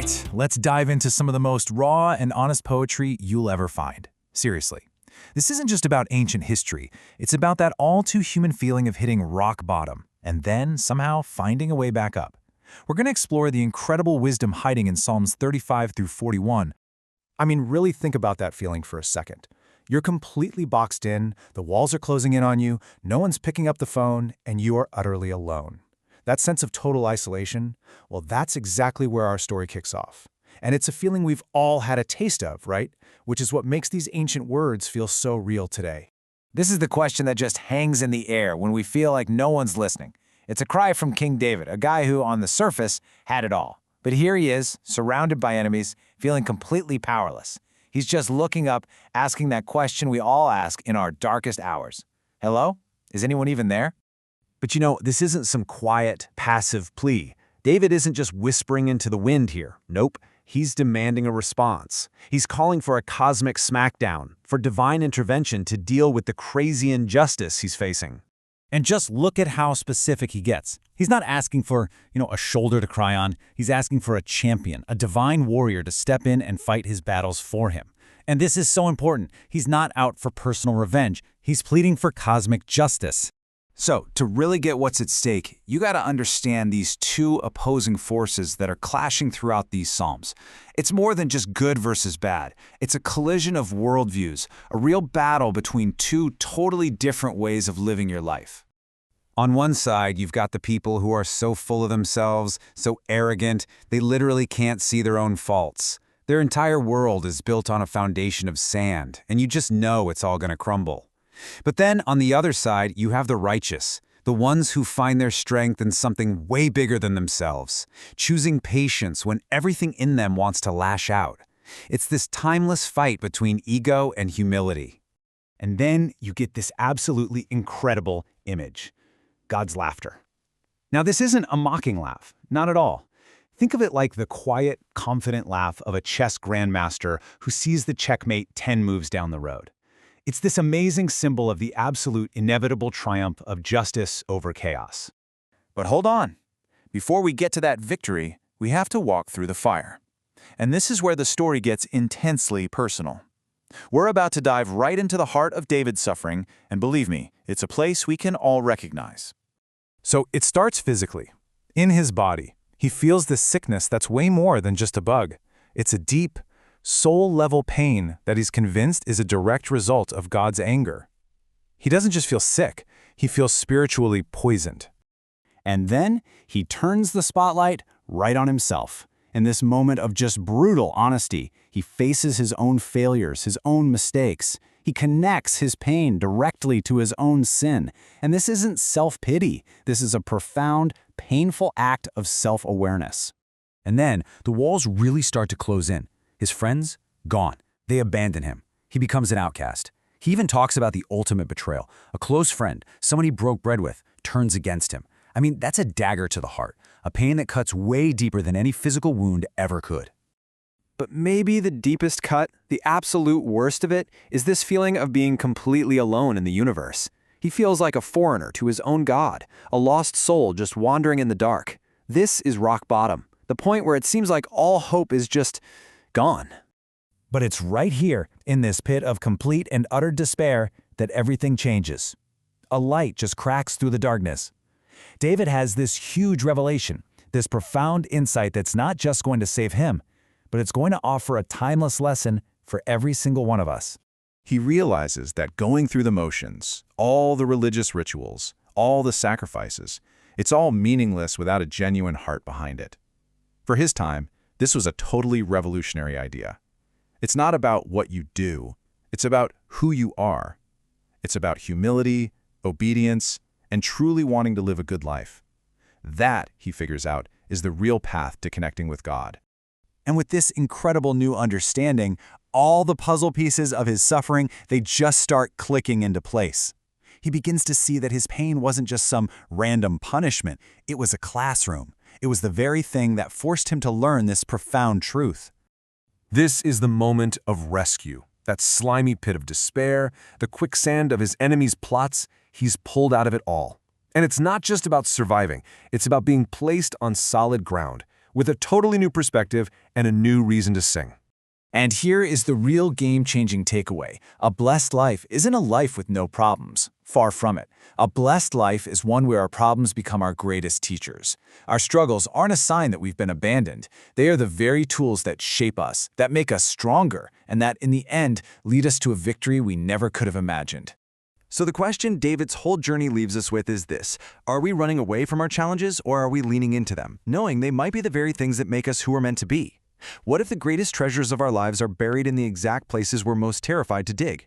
right, let's dive into some of the most raw and honest poetry you'll ever find. Seriously. This isn't just about ancient history, it's about that all-too-human feeling of hitting rock bottom and then somehow finding a way back up. We're going to explore the incredible wisdom hiding in Psalms 35 through 41. I mean, really think about that feeling for a second. You're completely boxed in, the walls are closing in on you, no one's picking up the phone, and you are utterly alone. That sense of total isolation, well, that's exactly where our story kicks off. And it's a feeling we've all had a taste of, right? Which is what makes these ancient words feel so real today. This is the question that just hangs in the air when we feel like no one's listening. It's a cry from King David, a guy who, on the surface, had it all. But here he is, surrounded by enemies, feeling completely powerless. He's just looking up, asking that question we all ask in our darkest hours. Hello? Is anyone even there? But you know, this isn't some quiet, passive plea. David isn't just whispering into the wind here. Nope. He's demanding a response. He's calling for a cosmic smackdown, for divine intervention to deal with the crazy injustice he's facing. And just look at how specific he gets. He's not asking for, a shoulder to cry on. He's asking for a champion, a divine warrior to step in and fight his battles for him. And this is so important. He's not out for personal revenge. He's pleading for cosmic justice. So, to really get what's at stake, you got to understand these two opposing forces that are clashing throughout these psalms. It's more than just good versus bad. It's a collision of worldviews, a real battle between two totally different ways of living your life. On one side, you've got the people who are so full of themselves, so arrogant, they literally can't see their own faults. Their entire world is built on a foundation of sand, and you just know it's all going to crumble. But then, on the other side, you have the righteous, the ones who find their strength in something way bigger than themselves, choosing patience when everything in them wants to lash out. It's this timeless fight between ego and humility. And then you get this absolutely incredible image: God's laughter. Now, this isn't a mocking laugh, not at all. Think of it like the quiet, confident laugh of a chess grandmaster who sees the checkmate 10 moves down the road. It's this amazing symbol of the absolute, inevitable triumph of justice over chaos. But hold on. Before we get to that victory, we have to walk through the fire. And this is where the story gets intensely personal. We're about to dive right into the heart of David's suffering, and believe me, it's a place we can all recognize. So it starts physically. In his body, he feels this sickness that's way more than just a bug. It's a deep, soul-level pain that he's convinced is a direct result of God's anger. He doesn't just feel sick, he feels spiritually poisoned. And then he turns the spotlight right on himself. In this moment of just brutal honesty, he faces his own failures, his own mistakes. He connects his pain directly to his own sin. And this isn't self-pity. This is a profound, painful act of self-awareness. And then the walls really start to close in. His friends, gone. They abandon him. He becomes an outcast. He even talks about the ultimate betrayal. A close friend, someone he broke bread with, turns against him. I mean, that's a dagger to the heart, a pain that cuts way deeper than any physical wound ever could. But maybe the deepest cut, the absolute worst of it, is this feeling of being completely alone in the universe. He feels like a foreigner to his own God, a lost soul just wandering in the dark. This is rock bottom, the point where it seems like all hope is just gone. But it's right here, in this pit of complete and utter despair, that everything changes. A light just cracks through the darkness. David has this huge revelation, this profound insight that's not just going to save him, but it's going to offer a timeless lesson for every single one of us. He realizes that going through the motions, all the religious rituals, all the sacrifices, it's all meaningless without a genuine heart behind it. For his time, this was a totally revolutionary idea. It's not about what you do, it's about who you are. It's about humility, obedience, and truly wanting to live a good life. That, he figures out, is the real path to connecting with God. And with this incredible new understanding, all the puzzle pieces of his suffering, they just start clicking into place. He begins to see that his pain wasn't just some random punishment, it was a classroom. It was the very thing that forced him to learn this profound truth. This is the moment of rescue. That slimy pit of despair, the quicksand of his enemies' plots, he's pulled out of it all. And it's not just about surviving, it's about being placed on solid ground, with a totally new perspective and a new reason to sing. And here is the real game-changing takeaway. A blessed life isn't a life with no problems. Far from it. A blessed life is one where our problems become our greatest teachers. Our struggles aren't a sign that we've been abandoned. They are the very tools that shape us, that make us stronger, and that, in the end, lead us to a victory we never could have imagined. So the question David's whole journey leaves us with is this: are we running away from our challenges, or are we leaning into them, knowing they might be the very things that make us who we're meant to be? What if the greatest treasures of our lives are buried in the exact places we're most terrified to dig?